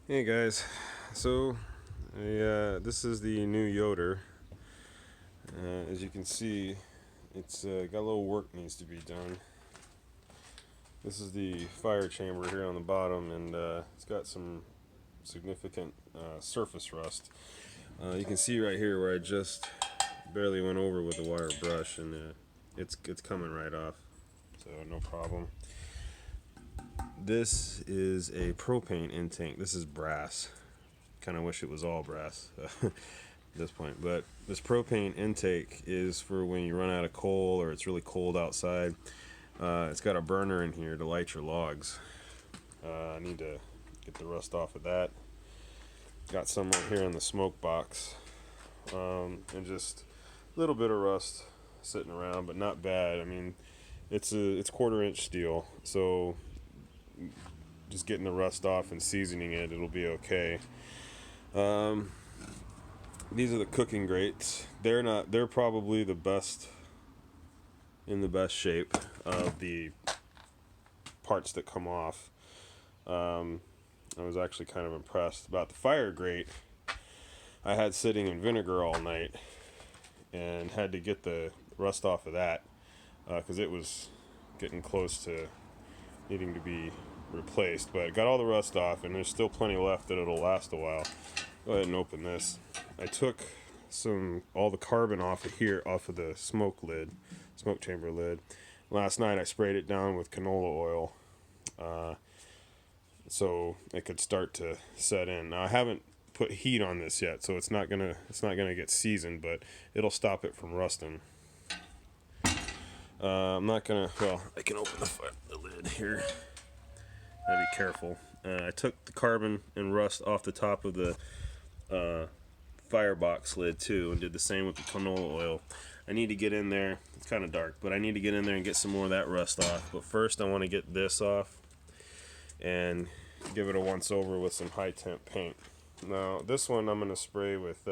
Hey guys, so this is the new Yoder. As you can see, it's got a little work needs to be done. This is the fire chamber here on the bottom, and it's got some significant surface rust. You can see right here where I just barely went over with a wire brush, and it's coming right off, so no problem. This is a propane intake. This is brass. Kind of wish it was all brass at this point, but this propane intake is for when you run out of coal or it's really cold outside. It's got a burner in here to light your logs. I need to get the rust off of that. Got some right here in the smoke box, and just a little bit of rust sitting around, but not bad. I mean, it's 1/4 inch steel, so just getting the rust off and seasoning it, it'll be okay. These are the cooking grates. They're probably the best, in the best shape of the parts that come off. I was actually kind of impressed about the fire grate. I had sitting in vinegar all night and had to get the rust off of that because it was getting close to needing to be replaced, but got all the rust off, and there's still plenty left that it'll last a while. Go ahead and open this. I took all the carbon off of here, off of the smoke chamber lid. Last night I sprayed it down with canola oil, so it could start to set in. Now I haven't put heat on this yet, so it's not gonna get seasoned, but it'll stop it from rusting. I'm not gonna. Well, I can open the lid here. Gotta be careful. I took the carbon and rust off the top of the firebox lid too, and did the same with the canola oil. I need to get in there. It's kind of dark, but I need to get in there and get some more of that rust off. But first, I want to get this off and give it a once over with some high temp paint. Now, this one I'm gonna spray with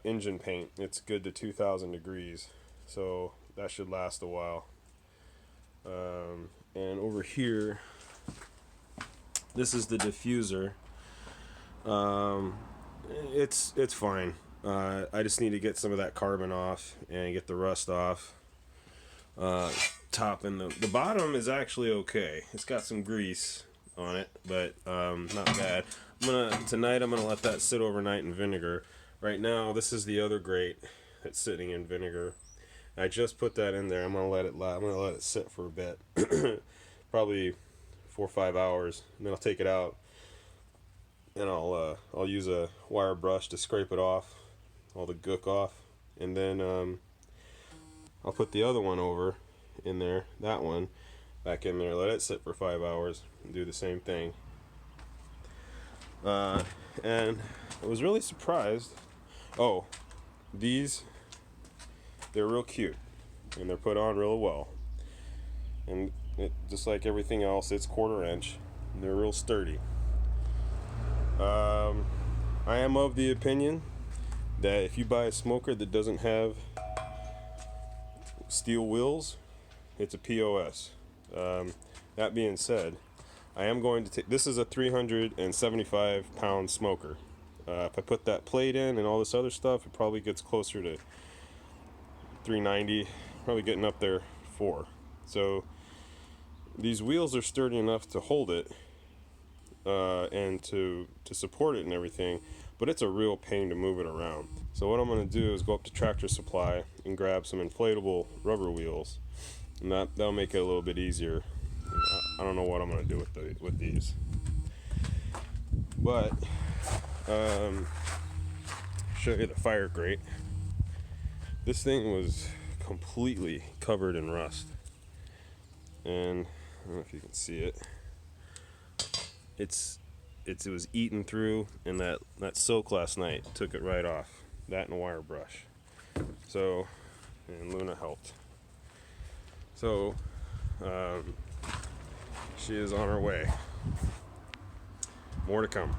engine paint. It's good to 2,000 degrees, so that should last a while. And over here, this is the diffuser. It's fine. I just need to get some of that carbon off and get the rust off. Top and the bottom is actually okay. It's got some grease on it, but not bad. Tonight I'm gonna let that sit overnight in vinegar. Right now, this is the other grate that's sitting in vinegar. I just put that in there. I'm gonna let it sit for a bit, probably 4 or 5 hours, and then I'll take it out, and I'll use a wire brush to scrape it off, all the gook off, and then I'll put the other one over in there, that one back in there, let it sit for 5 hours, and do the same thing. And I was really surprised. Oh, they're real cute, and they're put on real well. And just like everything else, it's 1/4 inch, and they're real sturdy. I am of the opinion that if you buy a smoker that doesn't have steel wheels, it's a POS. That being said, I am going to take, this is a 375 pound smoker. If I put that plate in and all this other stuff, it probably gets closer to 390, probably getting up there 4. So these wheels are sturdy enough to hold it and to support it and everything, but it's a real pain to move it around. So what I'm going to do is go up to Tractor Supply and grab some inflatable rubber wheels, and that'll make it a little bit easier. I don't know what I'm going to do with these, but show you the fire grate. This thing was completely covered in rust, and I don't know if you can see it. It was eaten through, and that soak last night took it right off. That and a wire brush. So, and Luna helped. So, she is on her way. More to come.